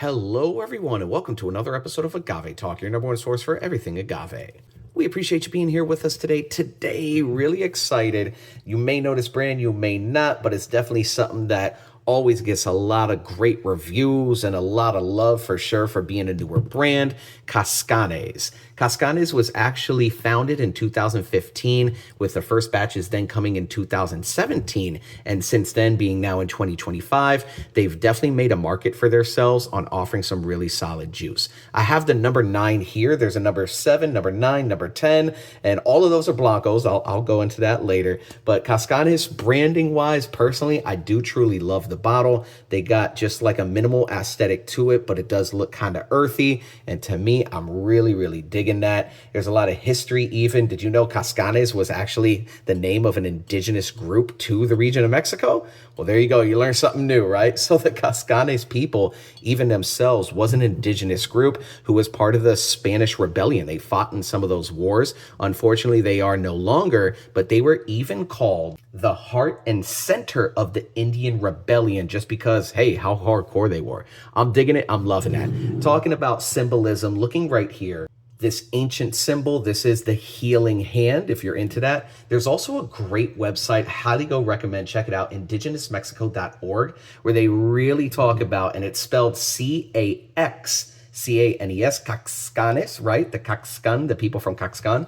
Hello, everyone, and welcome to another episode of Agave Talk, your number one source for everything agave. We appreciate you being here with us today. Really excited. You may know this brand, you may not, but it's definitely something that always gets a lot of great reviews and a lot of love for sure for being a newer brand. Cazcanes. Cazcanes was actually founded in 2015, with the first batches then coming in 2017. And since then, being now in 2025, they've definitely made a market for themselves on offering some really solid juice. I have the number 9 here. There's a number 7, number 9, number 10, and all of those are Blancos. I'll go into that later. But Cazcanes, branding wise, personally, I do truly love the bottle. They got just like a minimal aesthetic to it, but it does look kind of earthy. And to me, I'm really digging that. There's a lot of history even. Did you know Cazcanes was actually the name of an indigenous group to the region of Mexico? Well, there you go. You learn something new, right? So the Cazcanes people, even themselves, was an indigenous group who was part of the Spanish Rebellion. They fought in some of those wars. Unfortunately, they are no longer, but they were even called the heart and center of the Indian Rebellion just because, hey, how hardcore they were. I'm digging it. I'm loving that. Talking about symbolism, looking right here. This ancient symbol, this is the healing hand, if you're into that. There's also a great website, highly go recommend, check it out, indigenousmexico.org, where they really talk about, and it's spelled C-A-X, C-A-N-E-S, Caxcanes, right? The Caxcan, the people from Caxcan.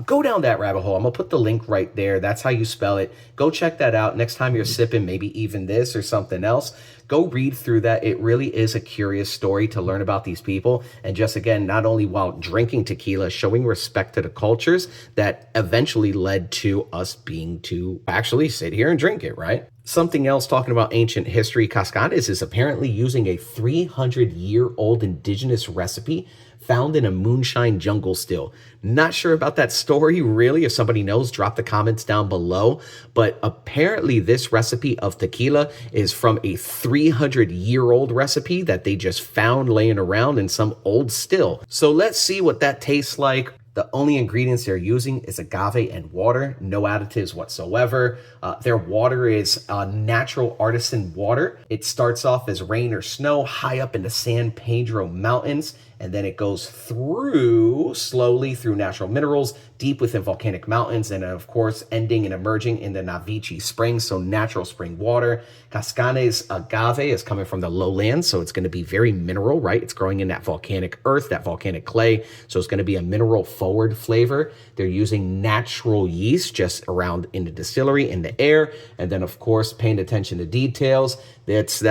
Go down that rabbit hole. I'm going to put the link right there. That's how you spell it. Go check that out. Next time you're sipping maybe even this or something else, go read through that. It really is a curious story to learn about these people. And just again, not only while drinking tequila, showing respect to the cultures that eventually led to us being to actually sit here and drink it, right? Something else talking about ancient history, Cazcanes is apparently using a 300-year-old indigenous recipe found in a moonshine jungle still. Not sure about that story, really. If somebody knows, drop the comments down below. But apparently this recipe of tequila is from a 300-year-old recipe that they just found laying around in some old still. So let's see what that tastes like. The only ingredients they're using is agave and water, no additives whatsoever. Their water is natural artisan water. It starts off as rain or snow high up in the San Pedro Mountains, and then it goes slowly through natural minerals, deep within volcanic mountains, and of course, ending and emerging in the Navichi Springs, so natural spring water. Cazcanes agave is coming from the lowlands, so it's going to be very mineral, right? It's growing in that volcanic earth, that volcanic clay, so it's going to be a mineral forward flavor. They're using natural yeast just around in the distillery, in the air, and then of course, paying attention to details. That's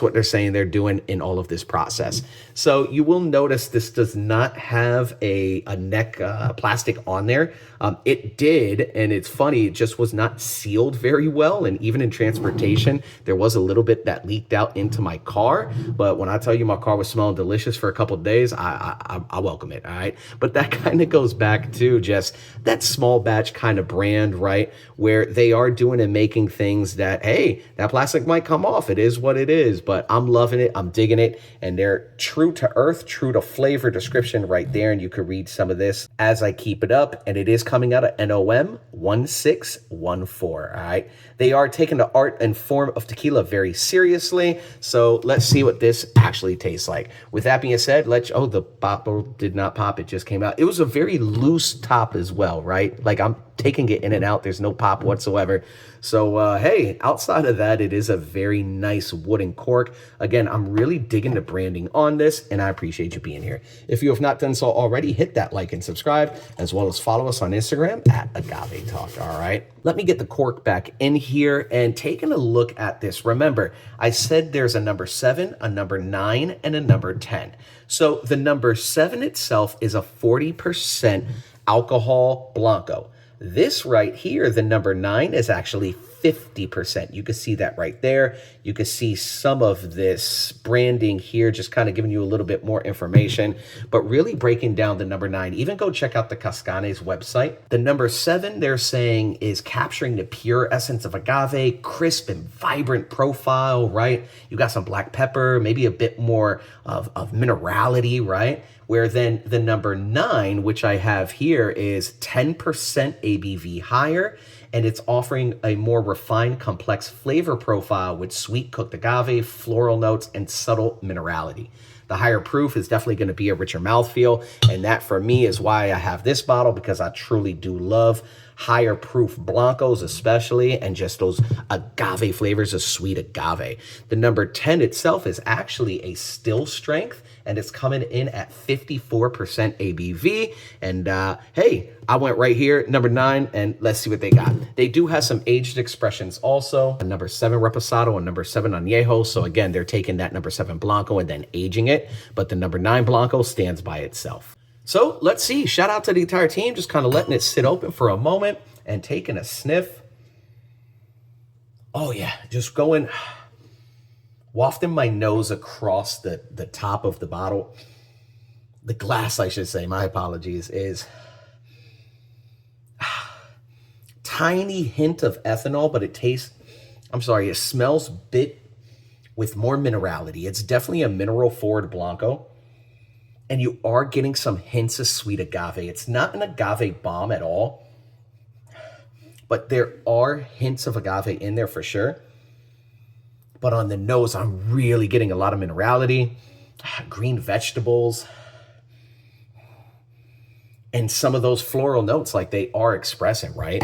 what they're saying they're doing in all of this process. So you will notice this does not have a neck plastic on there. It did, and it's funny, it just was not sealed very well. And even in transportation, there was a little bit that leaked out into my car. But when I tell you my car was smelling delicious for a couple of days, I welcome it, all right? But that kind of goes back to just that small batch kind of brand, right? Where they are doing and making things that, hey, that plastic might come off. It is what it is, but I'm loving it. I'm digging it. And they're true to earth, true to flavor description right there. And you can read some of this as I keep it up. And it is coming out of NOM 1614. All right. They are taking the art and form of tequila very seriously. So let's see what this actually tastes like. With that being said, the bottle did not pop. It just came out. It was a very loose top as well, right? Like I'm taking it in and out. There's no pop whatsoever. So, hey, outside of that, it is a very nice wooden cork. Again, I'm really digging the branding on this, and I appreciate you being here. If you have not done so already, hit that like and subscribe, as well as follow us on Instagram at Agave Talk, all right? Let me get the cork back in here and taking a look at this. Remember, I said there's a number 7, a number 9, and a number 10. So the number 7 itself is a 40% alcohol Blanco. This right here, the number 9, is actually 50%. You can see that right there. You can see some of this branding here, just kind of giving you a little bit more information, but really breaking down the number 9. Even go check out the Cazcanes website. The number 7, they're saying, is capturing the pure essence of agave, crisp and vibrant profile, right? You got some black pepper, maybe a bit more of minerality, right? Where then the number 9, which I have here, is 10% ABV higher and it's offering a more refined, complex flavor profile with sweet cooked agave, floral notes, and subtle minerality. The higher proof is definitely going to be a richer mouthfeel, and that for me is why I have this bottle, because I truly do love higher proof Blancos especially, and just those agave flavors of sweet agave. The number 10 itself is actually a still strength, and it's coming in at 54% ABV. And hey, I went right here, number 9, and let's see what they got. They do have some aged expressions also. A number 7 Reposado and number 7 Añejo. So again, they're taking that number 7 Blanco and then aging it, but the number 9 Blanco stands by itself. So let's see. Shout out to the entire team, just kind of letting it sit open for a moment and taking a sniff. Oh yeah, just going, wafting my nose across the top of the bottle. The glass, I should say, my apologies, is tiny hint of ethanol, but it tastes, it smells bit with more minerality. It's definitely a mineral forward Blanco. And you are getting some hints of sweet agave. It's not an agave bomb at all, but there are hints of agave in there for sure. But on the nose, I'm really getting a lot of minerality, green vegetables, and some of those floral notes like they are expressing, right?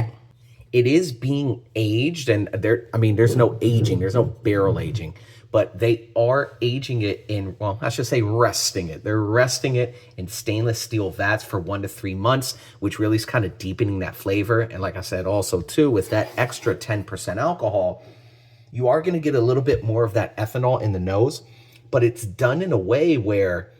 It is being aged, and there's no aging, there's no barrel aging, but they are aging it in, well, I should say resting it. They're resting it in stainless steel vats for 1 to 3 months, which really is kind of deepening that flavor. And like I said, also too, with that extra 10% alcohol, you are going to get a little bit more of that ethanol in the nose, but it's done in a way where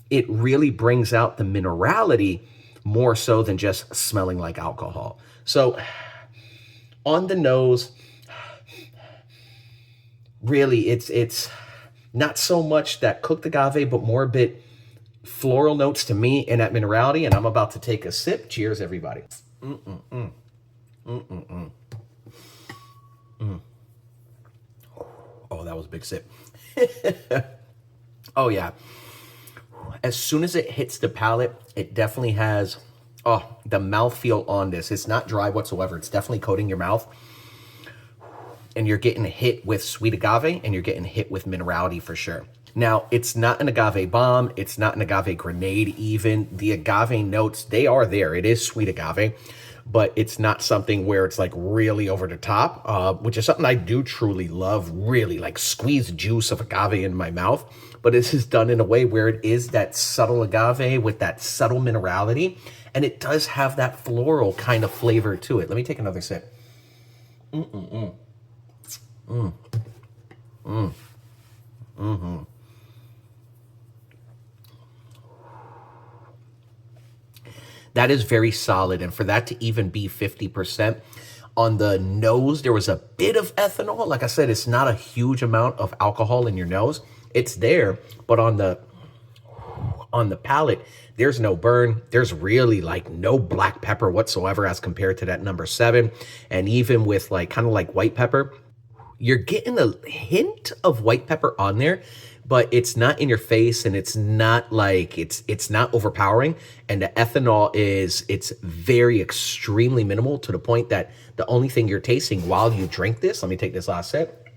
it really brings out the minerality more so than just smelling like alcohol. So on the nose, really, it's not so much that cooked agave, but more a bit floral notes to me and that minerality. And I'm about to take a sip. Cheers, everybody. Oh, that was a big sip. Oh, yeah. As soon as it hits the palate, it definitely has, the mouthfeel on this. It's not dry whatsoever. It's definitely coating your mouth. And you're getting hit with sweet agave, and you're getting hit with minerality for sure. Now, it's not an agave bomb. It's not an agave grenade even. The agave notes, they are there. It is sweet agave, but it's not something where it's like really over the top, which is something I do truly love, really like squeeze juice of agave in my mouth. But this is done in a way where it is that subtle agave with that subtle minerality, and it does have that floral kind of flavor to it. Let me take another sip. That is very solid, and for that to even be 50%, on the nose, there was a bit of ethanol. Like I said, it's not a huge amount of alcohol in your nose. It's there, but on the palate, there's no burn. There's really like no black pepper whatsoever as compared to that number 7. And even with like kind of like white pepper, you're getting a hint of white pepper on there, but it's not in your face, and it's not like it's not overpowering. And the ethanol it's very extremely minimal, to the point that the only thing you're tasting while you drink this, let me take this last sip.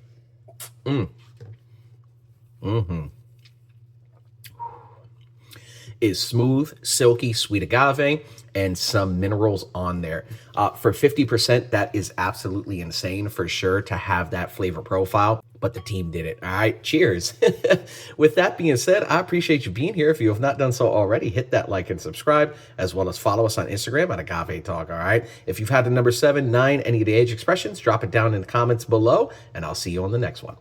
Is smooth, silky, sweet agave, and some minerals on there. For 50%, that is absolutely insane for sure to have that flavor profile, but the team did it. All right, cheers. With that being said, I appreciate you being here. If you have not done so already, hit that like and subscribe, as well as follow us on Instagram at Agave Talk, all right? If you've had the number 7, 9, any of the age expressions, drop it down in the comments below, and I'll see you on the next one.